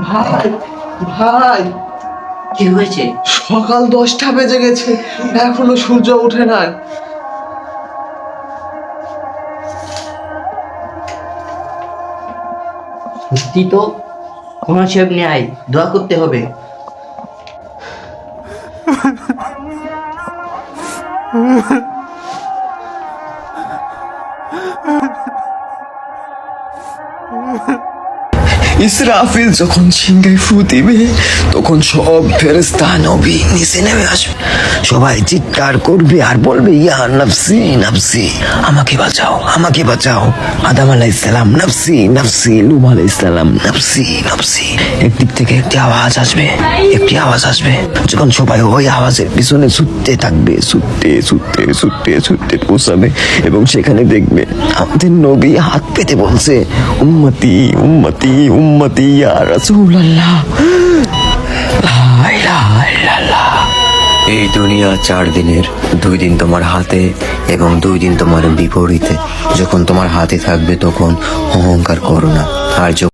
ভাই ভাই, কি হয়েছে? সকাল 10টা বেজে গেছে, এখনো সূর্য ওঠে নাই। সত্যি তো, কোনো হিসেব নেই, দোয়া করতে হবে। ইসরাফিল যখন সিংহে ফু দিবে তখন সব ফেরেশতা নবী নিচে নেমে আসবে, সবাই চিৎকার করবে আর বলবে ইয়া নাফসি নাফসি, আমাকে বাঁচাও আমাকে বাঁচাও। আদম আলাইহিস সালাম নাফসি নাফসি, নূহ আলাইহিস সালাম নাফসি নাফসি। একদিক থেকে একটি আওয়াজ আসবে, একটি আওয়াজ আসবে, যখন সবাই ওই আওয়াজের পিছনে ছুটতে থাকবে, ছুটতে ছুটতে ছুটতে ছুটতে পৌঁছাবে এবং সেখানে দেখবে আমাদের নবী হাত পেতে বলছে উম্মতি উম্মতি উম্মতি ইয়া রাসূলুল্লাহ, লা ইলাহা ইল্লাল্লাহ। এই দুনিয়া 4 দিনের, 2 দিন তোমার হাতে এবং 2 দিন তোমার বিপরীতে। যখন তোমার হাতে থাকবে তখন অহংকার করো না, আর